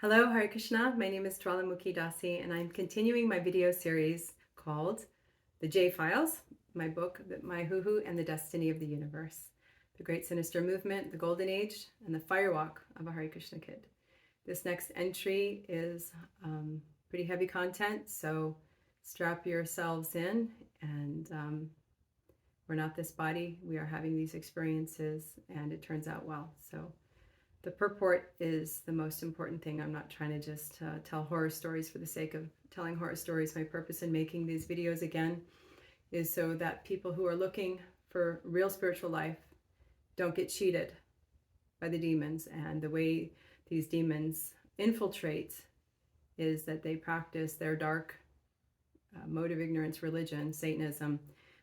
Hello, Hare Krishna. My name is Jvalamukhi Dasi, and I'm continuing my video series called The J Files, my book, My Hoo-Hoo and the Destiny of the Universe, the Great Sinister Movement, the Golden Age, and the Firewalk of a Hare Krishna Kid. This next entry is pretty heavy content, so strap yourselves in. And we're not this body. We are having these experiences, and it turns out well. So the purport is the most important thing. I'm not trying to just tell horror stories for the sake of telling horror stories. My purpose in making these videos again is so that people who are looking for real spiritual life don't get cheated by the demons. And the way these demons infiltrate is that they practice their dark mode of ignorance religion, Satanism,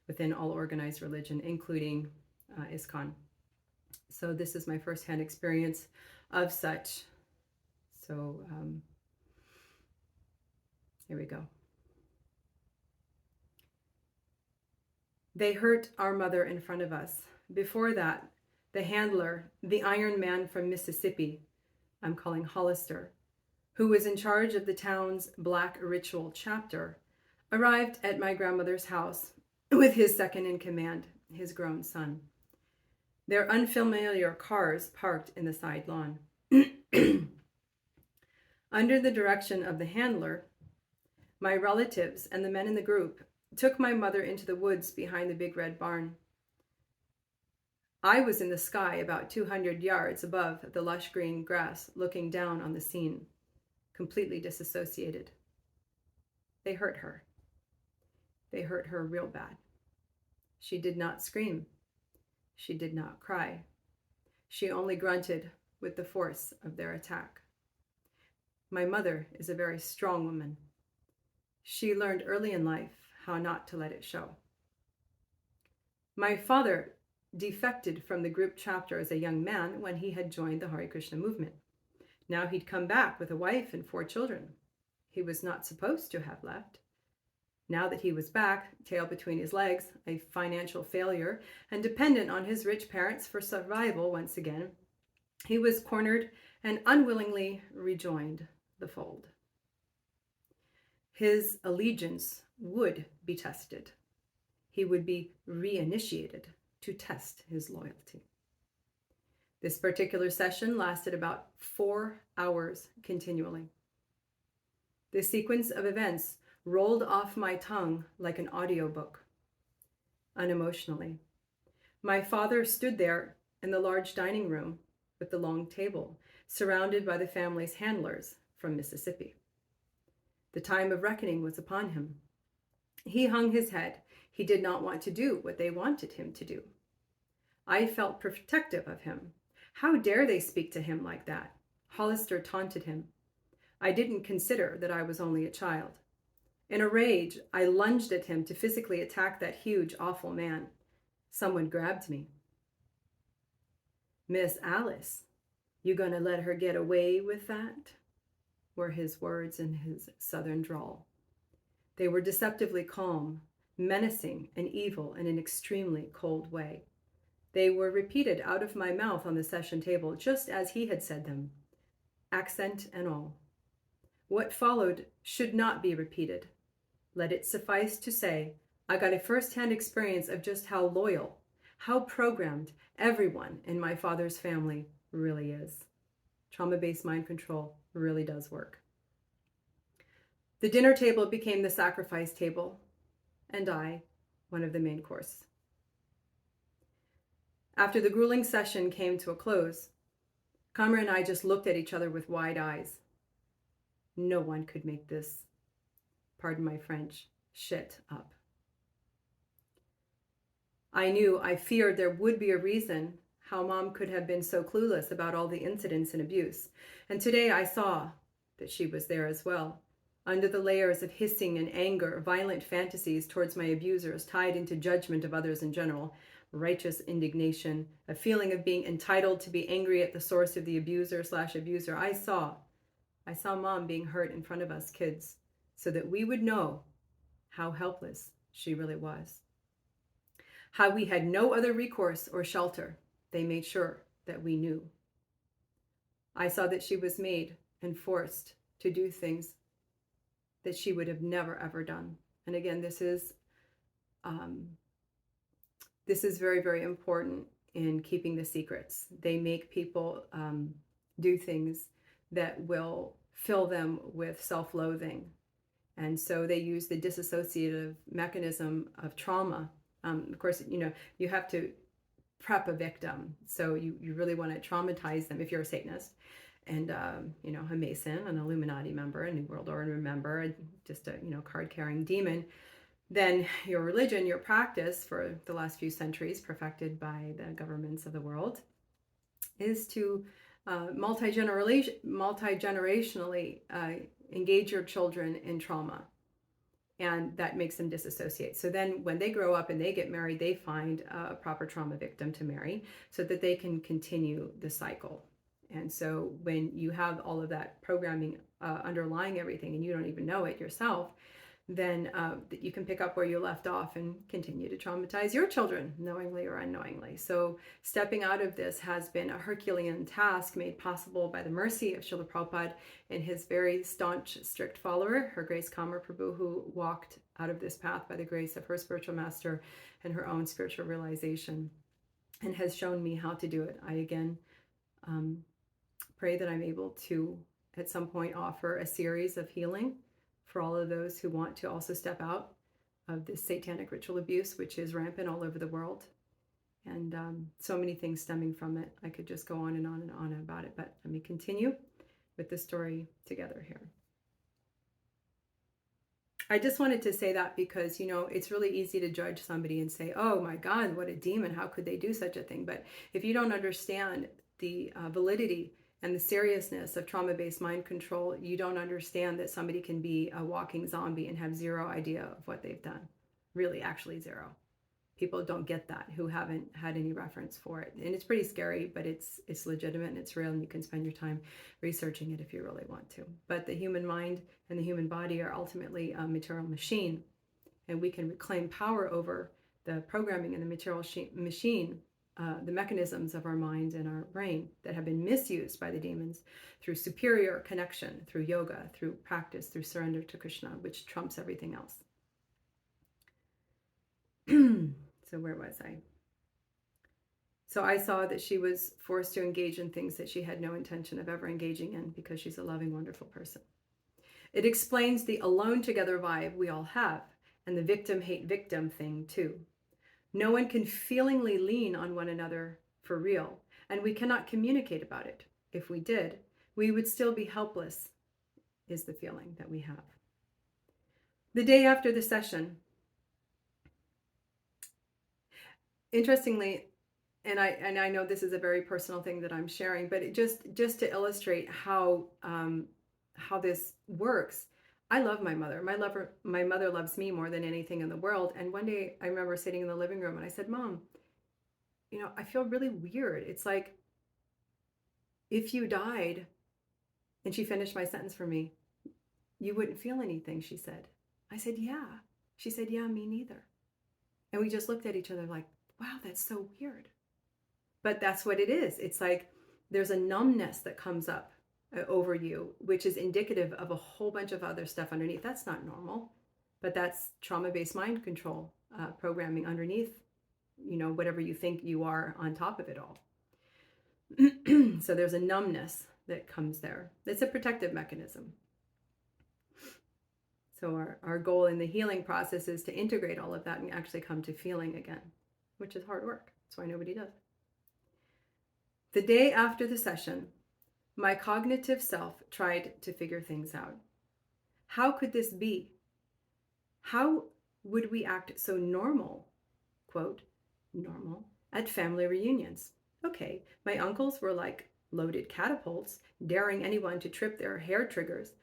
within all organized religion, including ISKCON. So this is my firsthand experience of such. So here we go. They hurt our mother in front of us. Before that, the handler, the Iron Man from Mississippi, I'm calling Hollister, who was in charge of the town's Black Ritual chapter, arrived at my grandmother's house with his second in command, his grown son. Their unfamiliar cars parked in the side lawn. Under the direction of the handler, my relatives and the men in the group took my mother into the woods behind the big red barn. I was in the sky about 200 yards above the lush green grass, looking down on the scene, completely disassociated. They hurt her. They hurt her real bad. She did not scream. She did not cry. She only grunted with the force of their attack. My mother is a very strong woman. She learned early in life how not to let it show. My father defected from the group chapter as a young man when he had joined the Hare Krishna movement. Now he'd come back with a wife and 4 children. He was not supposed to have left. Now that he was back, tail between his legs, a financial failure, and dependent on his rich parents for survival once again, he was cornered and unwillingly rejoined the fold. His allegiance would be tested. He would be reinitiated to test his loyalty. This particular session lasted about 4 hours continually. This sequence of events rolled off my tongue like an audiobook, unemotionally. My father stood there in the large dining room with the long table, surrounded by the family's handlers from Mississippi. The time of reckoning was upon him. He hung his head. He did not want to do what they wanted him to do. I felt protective of him. How dare they speak to him like that? Hollister taunted him. I didn't consider that I was only a child. In a rage, I lunged at him to physically attack that huge, awful man. Someone grabbed me. "Miss Alice, you gonna let her get away with that?" were his words in his southern drawl. They were deceptively calm, menacing, and evil in an extremely cold way. They were repeated out of my mouth on the session table just as he had said them, accent and all. What followed should not be repeated. Let it suffice to say, I got a first-hand experience of just how loyal, how programmed everyone in my father's family really is. Trauma-based mind control really does work. The dinner table became the sacrifice table, and I, one of the main course. After the grueling session came to a close, Kamra and I just looked at each other with wide eyes. No one could make this, pardon my French, shit up. I feared there would be a reason how Mom could have been so clueless about all the incidents and abuse. And today I saw that she was there as well, under the layers of hissing and anger, violent fantasies towards my abusers tied into judgment of others in general, righteous indignation, a feeling of being entitled to be angry at the source of the abuser/abuser. I saw Mom being hurt in front of us kids so that we would know how helpless she really was. How we had no other recourse or shelter. They made sure that we knew. I saw that she was made and forced to do things that she would have never ever done. And again, this is very, very important in keeping the secrets. They make people do things that will fill them with self-loathing. And so they use the dissociative mechanism of trauma. Of course, you have to prep a victim. So you really want to traumatize them if you're a Satanist and, a Mason, an Illuminati member, a New World Order member, just a, card-carrying demon. Then your religion, your practice for the last few centuries, perfected by the governments of the world, is to multi-generationally engage your children in trauma. And that makes them disassociate. So then when they grow up and they get married, they find a proper trauma victim to marry so that they can continue the cycle. And so when you have all of that programming underlying everything and you don't even know it yourself, then you can pick up where you left off and continue to traumatize your children, knowingly or unknowingly. So stepping out of this has been a Herculean task made possible by the mercy of Srila Prabhupada and his very staunch, strict follower, Her Grace Mahaprabhu, who walked out of this path by the grace of her spiritual master and her own spiritual realization, and has shown me how to do it. I again pray that I'm able to, at some point, offer a series of healing for all of those who want to also step out of this satanic ritual abuse, which is rampant all over the world. And so many things stemming from it. I could just go on and on and on about it, but let me continue with the story together here. I just wanted to say that because, it's really easy to judge somebody and say, oh my God, what a demon, how could they do such a thing? But if you don't understand the validity and the seriousness of trauma-based mind control, you don't understand that somebody can be a walking zombie and have zero idea of what they've done. Really, actually zero. People don't get that who haven't had any reference for it. And it's pretty scary, but it's legitimate and it's real, and you can spend your time researching it if you really want to. But the human mind and the human body are ultimately a material machine, and we can reclaim power over the programming in the material machine, the mechanisms of our mind and our brain that have been misused by the demons through superior connection, through yoga, through practice, through surrender to Krishna, which trumps everything else. So where was I? So I saw that she was forced to engage in things that she had no intention of ever engaging in because she's a loving, wonderful person. It explains the alone together vibe we all have, and the victim hate victim thing too. No one can feelingly lean on one another for real, and we cannot communicate about it. If we did, we would still be helpless, is the feeling that we have. The day after the session, interestingly, and I know this is a very personal thing that I'm sharing, but it just to illustrate how this works. I love my mother. My mother loves me more than anything in the world. And one day I remember sitting in the living room and I said, Mom, I feel really weird. It's like if you died, and she finished my sentence for me, you wouldn't feel anything, she said. I said, yeah. She said, yeah, me neither. And we just looked at each other like, wow, that's so weird. But that's what it is. It's like there's a numbness that comes up over you, which is indicative of a whole bunch of other stuff underneath. That's not normal, but that's trauma-based mind control programming underneath, whatever you think you are on top of it all. So there's a numbness that comes there. It's a protective mechanism. So our goal in the healing process is to integrate all of that and actually come to feeling again, which is hard work. That's why nobody does. The day after the session, my cognitive self tried to figure things out. How could this be? How would we act so normal, quote, normal, at family reunions? Okay, my uncles were like loaded catapults, daring anyone to trip their hair triggers.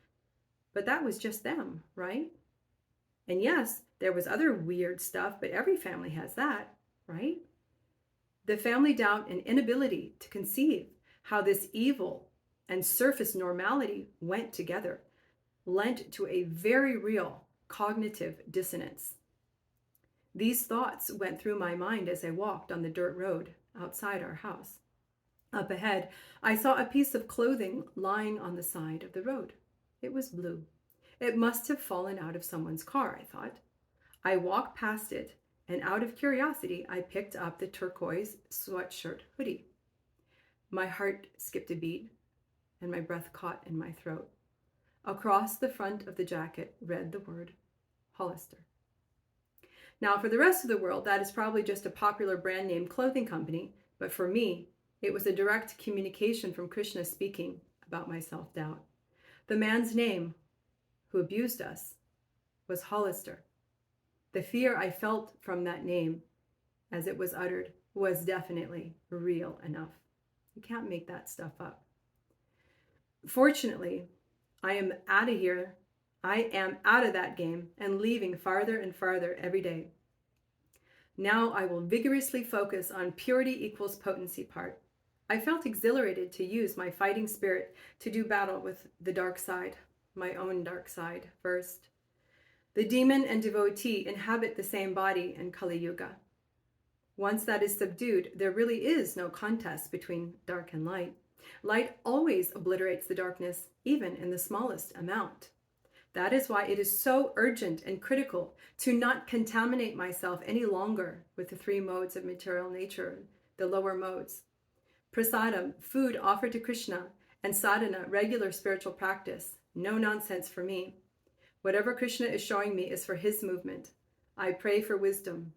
But that was just them, right? And yes, there was other weird stuff, but every family has that, right? The family doubt and inability to conceive how this evil and surface normality went together lent to a very real cognitive dissonance. These thoughts went through my mind as I walked on the dirt road outside our house. Up ahead, I saw a piece of clothing lying on the side of the road. It was blue. It must have fallen out of someone's car, I thought. I walked past it, and out of curiosity, I picked up the turquoise sweatshirt hoodie. My heart skipped a beat, and my breath caught in my throat. Across the front of the jacket read the word Hollister. Now, for the rest of the world, that is probably just a popular brand name clothing company, but for me, it was a direct communication from Krishna speaking about my self-doubt. The man's name, who abused us, was Hollister. The fear I felt from that name as it was uttered was definitely real enough. You can't make that stuff up. Fortunately, I am out of here. I am out of that game and leaving farther and farther every day. Now I will vigorously focus on purity equals potency part. I felt exhilarated to use my fighting spirit to do battle with the dark side, my own dark side first. The demon and devotee inhabit the same body in Kali Yuga. Once that is subdued, there really is no contest between dark and light. Light always obliterates the darkness, even in the smallest amount. That is why it is so urgent and critical to not contaminate myself any longer with the three modes of material nature, the lower modes. Prasadam, food offered to Krishna, and sadhana, regular spiritual practice. No nonsense for me. Whatever Krishna is showing me is for his movement. I pray for wisdom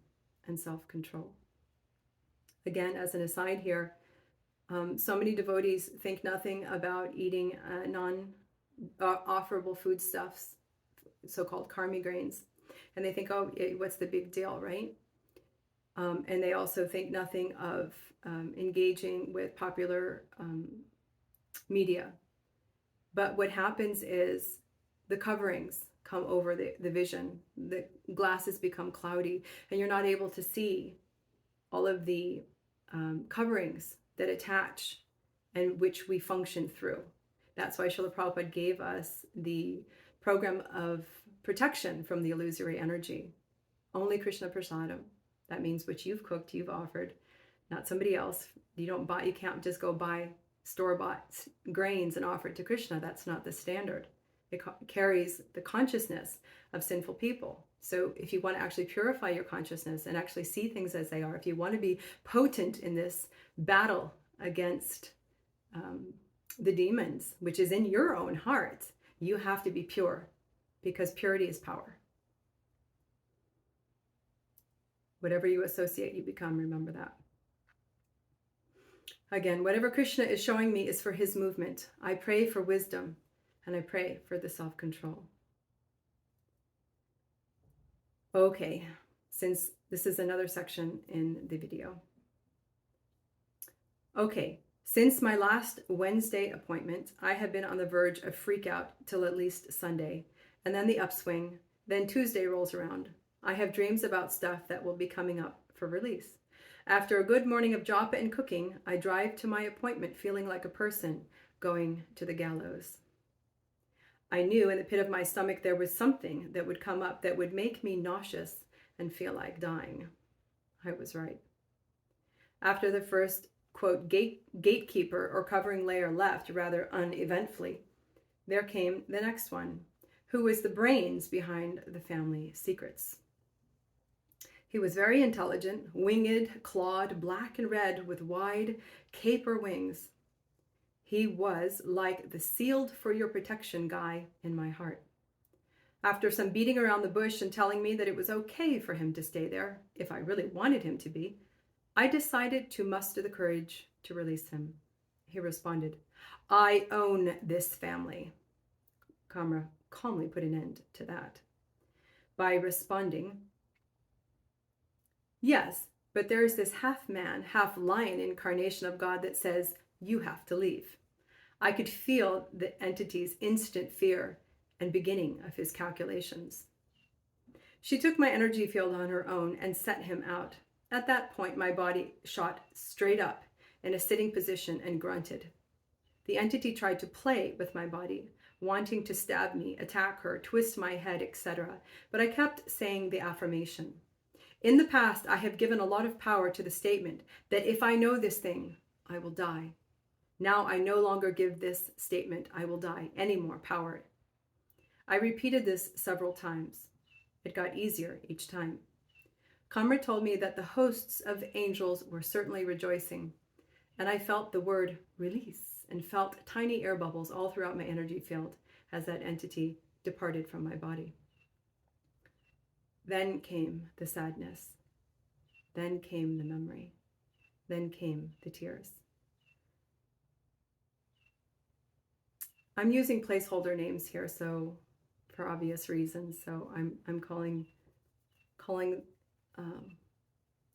and self-control. Again, as an aside here, so many devotees think nothing about eating non-offerable foodstuffs, so-called karmi grains. And they think, oh, what's the big deal, right? And they also think nothing of engaging with popular media. But what happens is the coverings come over the vision. The glasses become cloudy, and you're not able to see all of the coverings that attach and which we function through. That's why Srila Prabhupada gave us the program of protection from the illusory energy. Only Krishna Prasadam. That means what you've cooked, you've offered, not somebody else. You can't just go buy store-bought grains and offer it to Krishna. That's not the standard. It carries the consciousness of sinful people. So if you want to actually purify your consciousness and actually see things as they are, if you want to be potent in this battle against the demons, which is in your own heart, you have to be pure, because purity is power. Whatever you associate, you become. Remember that. Again, whatever Krishna is showing me is for his movement. I pray for wisdom, and I pray for the self-control. Okay, since this is another section in the video. Okay, since my last Wednesday appointment, I have been on the verge of freak out till at least Sunday, and then the upswing, then Tuesday rolls around. I have dreams about stuff that will be coming up for release. After a good morning of japa and cooking, I drive to my appointment feeling like a person going to the gallows. I knew in the pit of my stomach there was something that would come up that would make me nauseous and feel like dying. I was right. After the first, quote, gatekeeper or covering layer left rather uneventfully, there came the next one, who was the brains behind the family secrets. He was very intelligent, winged, clawed, black and red, with wide caper wings. He was like the sealed for your protection guy in my heart. After some beating around the bush and telling me that it was okay for him to stay there, if I really wanted him to be, I decided to muster the courage to release him. He responded, I own this family. Kamra calmly put an end to that by responding, yes, but there is this half man, half lion incarnation of God that says, you have to leave. I could feel the entity's instant fear and beginning of his calculations. She took my energy field on her own and set him out. At that point, my body shot straight up in a sitting position and grunted. The entity tried to play with my body, wanting to stab me, attack her, twist my head, etc. But I kept saying the affirmation. In the past, I have given a lot of power to the statement that if I know this thing, I will die. Now I no longer give this statement, I will die, any more power. I repeated this several times. It got easier each time. Kamra told me that the hosts of angels were certainly rejoicing, and I felt the word release and felt tiny air bubbles all throughout my energy field as that entity departed from my body. Then came the sadness. Then came the memory. Then came the tears. I'm using placeholder names here, so for obvious reasons. So I'm calling.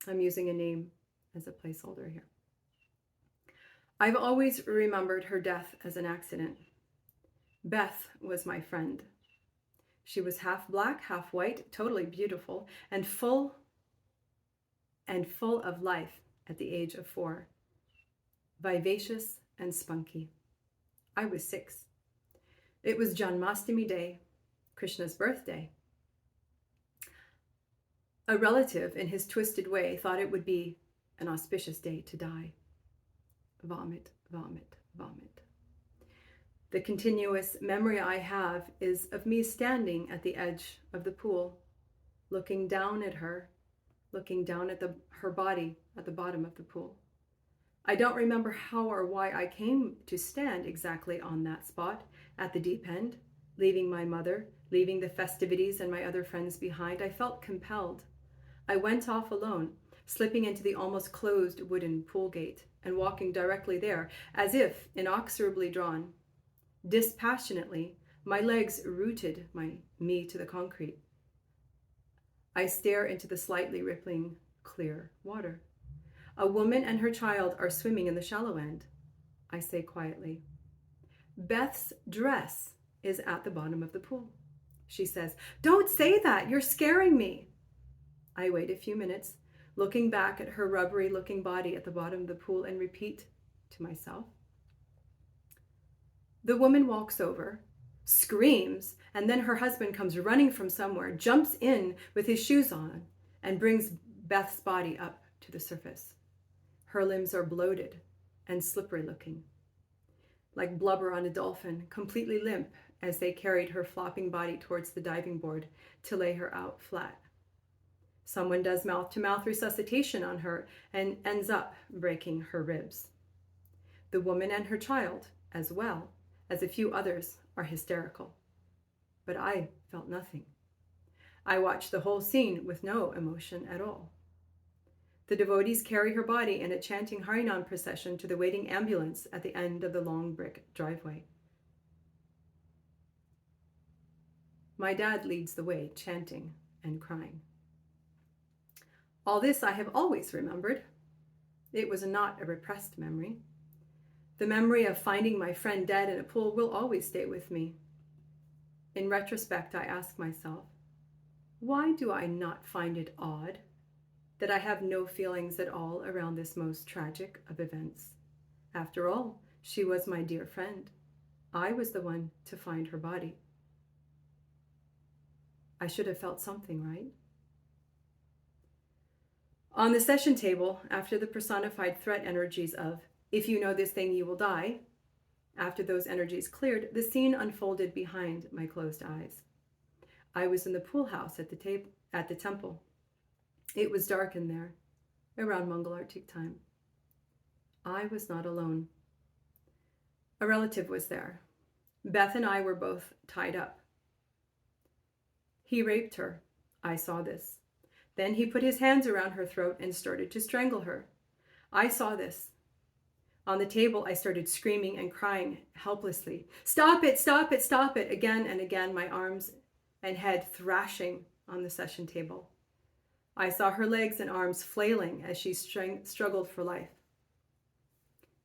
I'm using a name as a placeholder here. I've always remembered her death as an accident. Beth was my friend. She was half black, half white, totally beautiful, and full of life at the age of 4. Vivacious and spunky. I was 6. It was Janmashtami Day, Krishna's birthday. A relative, in his twisted way, thought it would be an auspicious day to die. Vomit, vomit, vomit. The continuous memory I have is of me standing at the edge of the pool, looking down at her, looking down at her body at the bottom of the pool. I don't remember how or why I came to stand exactly on that spot at the deep end, leaving my mother, leaving the festivities and my other friends behind. I felt compelled. I went off alone, slipping into the almost closed wooden pool gate and walking directly there, as if inexorably drawn. Dispassionately, my legs rooted me to the concrete. I stare into the slightly rippling, clear water. A woman and her child are swimming in the shallow end. I say quietly, Beth's dress is at the bottom of the pool. She says, "Don't say that, you're scaring me." I wait a few minutes, looking back at her rubbery-looking body at the bottom of the pool and repeat to myself. The woman walks over, screams, and then her husband comes running from somewhere, jumps in with his shoes on, and brings Beth's body up to the surface. Her limbs are bloated and slippery-looking, like blubber on a dolphin, completely limp as they carried her flopping body towards the diving board to lay her out flat. Someone does mouth-to-mouth resuscitation on her and ends up breaking her ribs. The woman and her child, as well as a few others, are hysterical. But I felt nothing. I watched the whole scene with no emotion at all. The devotees carry her body in a chanting Harinam procession to the waiting ambulance at the end of the long brick driveway. My dad leads the way, chanting and crying. All this I have always remembered. It was not a repressed memory. The memory of finding my friend dead in a pool will always stay with me. In retrospect, I ask myself, why do I not find it odd that I have no feelings at all around this most tragic of events? After all, she was my dear friend. I was the one to find her body. I should have felt something, right? On the session table, after the personified threat energies of, "If you know this thing, you will die," after those energies cleared, the scene unfolded behind my closed eyes. I was in the pool house at the temple. It was dark in there, around Mangalartik time. I was not alone. A relative was there. Beth and I were both tied up. He raped her. I saw this. Then he put his hands around her throat and started to strangle her. I saw this. On the table, I started screaming and crying helplessly. "Stop it, stop it, stop it!" Again and again, my arms and head thrashing on the session table. I saw her legs and arms flailing as she struggled for life.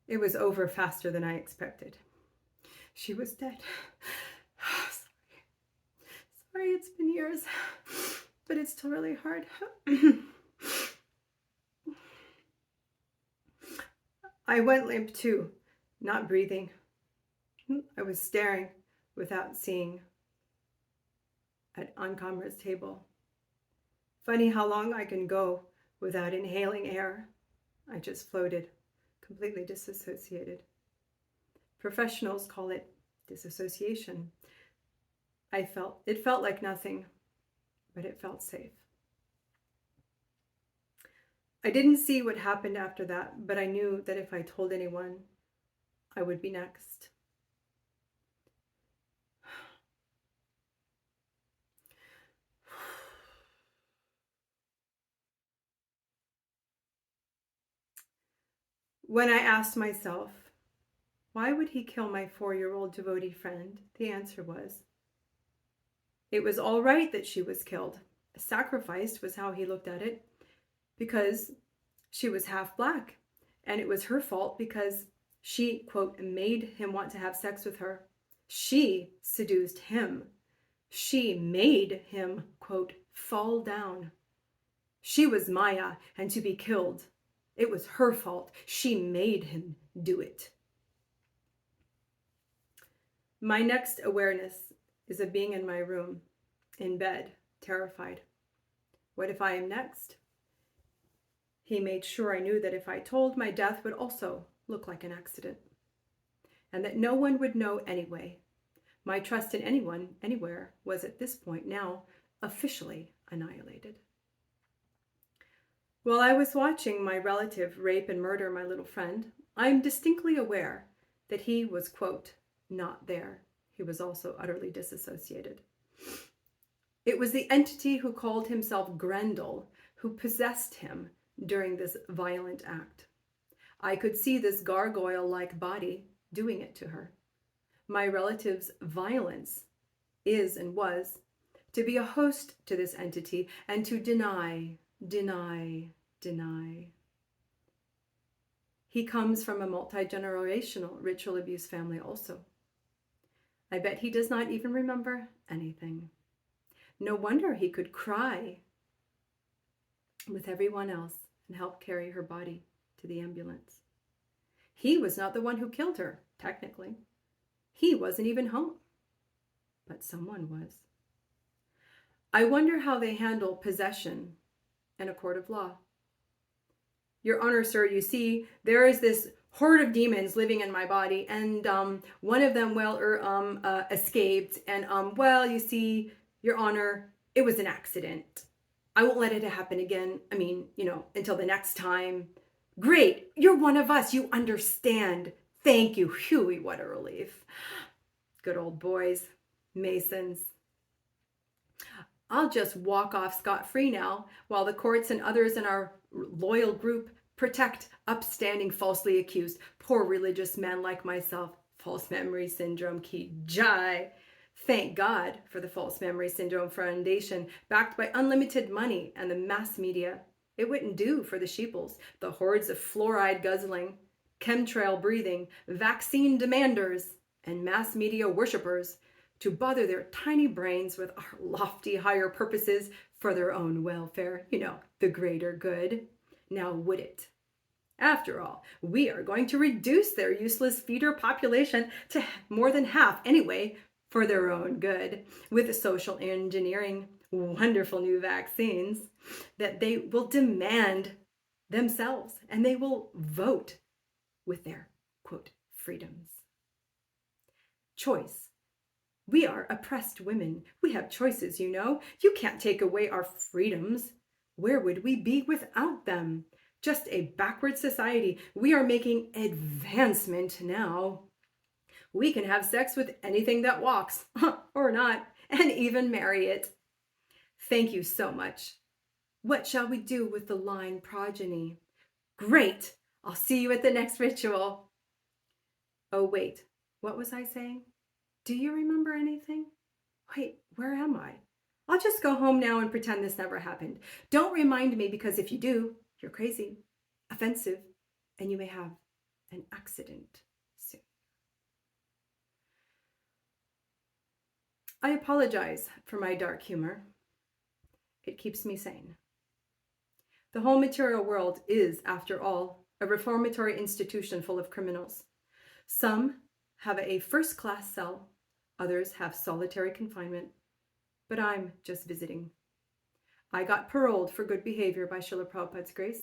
It was over faster than I expected. She was dead. Sorry, it's been years, but it's still really hard. I went limp too, not breathing. I was staring without seeing on Kamra's table. Funny how long I can go without inhaling air. I just floated, completely disassociated. Professionals call it disassociation. It felt like nothing, but it felt safe. I didn't see what happened after that, but I knew that if I told anyone, I would be next. When I asked myself, why would he kill my 4-year-old devotee friend? The answer was, it was all right that she was killed. Sacrificed was how he looked at it, because she was half black, and it was her fault because she, quote, made him want to have sex with her. She seduced him. She made him, quote, fall down. She was Maya and to be killed. It was her fault. She made him do it. My next awareness is of being in my room, in bed, terrified. What if I am next? He made sure I knew that if I told, my death would also look like an accident, and that no one would know anyway. My trust in anyone, anywhere, was at this point now officially annihilated. While I was watching my relative rape and murder my little friend, I am distinctly aware that he was, quote, not there. He was also utterly disassociated. It was the entity who called himself Grendel who possessed him during this violent act. I could see this gargoyle-like body doing it to her. My relative's violence is and was to be a host to this entity and to deny. He comes from a multi-generational ritual abuse family also. I bet he does not even remember anything. No wonder he could cry with everyone else and help carry her body to the ambulance. He was not the one who killed her, technically. He wasn't even home, but someone was. I wonder how they handle possession in a court of law. Your Honor, sir, you see, there is this horde of demons living in my body, and one of them, escaped, and you see, Your Honor, it was an accident. I won't let it happen again. Until the next time. Great, you're one of us. You understand. Thank you. Phew, what a relief. Good old boys, Masons. I'll just walk off scot-free now while the courts and others in our loyal group protect upstanding falsely accused poor religious men like myself. False memory syndrome, ki jai. Thank God for the False Memory Syndrome Foundation, backed by unlimited money and the mass media. It wouldn't do for the sheeples, the hordes of fluoride guzzling, chemtrail breathing, vaccine demanders, and mass media worshippers to bother their tiny brains with our lofty higher purposes for their own welfare, the greater good. Now would it? After all, we are going to reduce their useless feeder population to more than half anyway, for their own good, with social engineering, wonderful new vaccines that they will demand themselves, and they will vote with their, quote, freedoms. Choice. We are oppressed women. We have choices, You can't take away our freedoms. Where would we be without them? Just a backward society. We are making advancement now. We can have sex with anything that walks, or not, and even marry it. Thank you so much. What shall we do with the line progeny? Great! I'll see you at the next ritual. Oh, wait, what was I saying? Do you remember anything? Wait, where am I? I'll just go home now and pretend this never happened. Don't remind me, because if you do, you're crazy, offensive, and you may have an accident soon. I apologize for my dark humor. It keeps me sane. The whole material world is, after all, a reformatory institution full of criminals. Some have a first-class cell, others have solitary confinement, but I'm just visiting. I got paroled for good behavior by Srila Prabhupada's grace.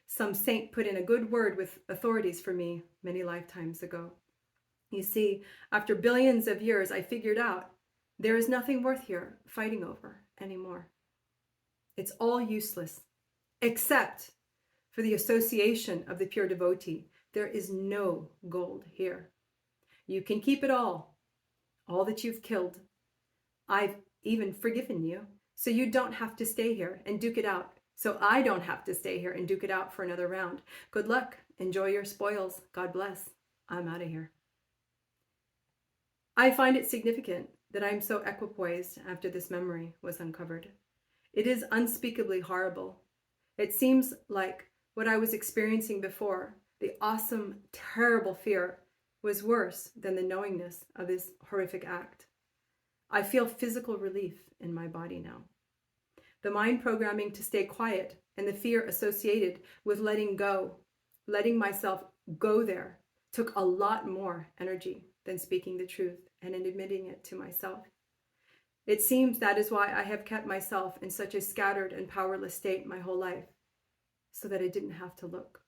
Some saint put in a good word with authorities for me many lifetimes ago. You see, after billions of years, I figured out there is nothing worth here fighting over anymore. It's all useless, except for the association of the pure devotee. There is no gold here. You can keep it all that you've killed. I've even forgiven you, so you don't have to stay here and duke it out. So I don't have to stay here and duke it out for another round. Good luck. Enjoy your spoils. God bless. I'm out of here. I find it significant that I'm so equipoised after this memory was uncovered. It is unspeakably horrible. It seems like what I was experiencing before, the awesome, terrible fear, was worse than the knowingness of this horrific act. I feel physical relief in my body now. The mind programming to stay quiet and the fear associated with letting go, letting myself go there, took a lot more energy than speaking the truth and admitting it to myself. It seems that is why I have kept myself in such a scattered and powerless state my whole life, so that I didn't have to look.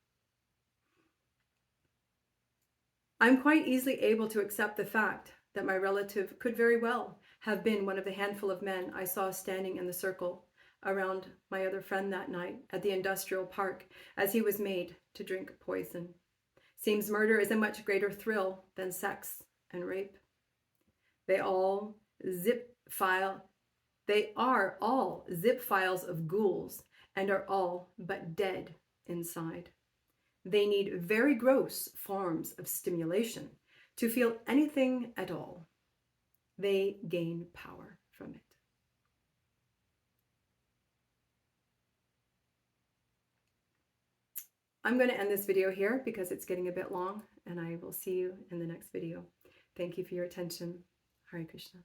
I'm quite easily able to accept the fact that my relative could very well have been one of the handful of men I saw standing in the circle around my other friend that night at the industrial park as he was made to drink poison. Seems murder is a much greater thrill than sex and rape. They are all zip files of ghouls and are all but dead inside. They need very gross forms of stimulation to feel anything at all. They gain power from it. I'm going to end this video here because it's getting a bit long, and I will see you in the next video. Thank you for your attention. Hare Krishna.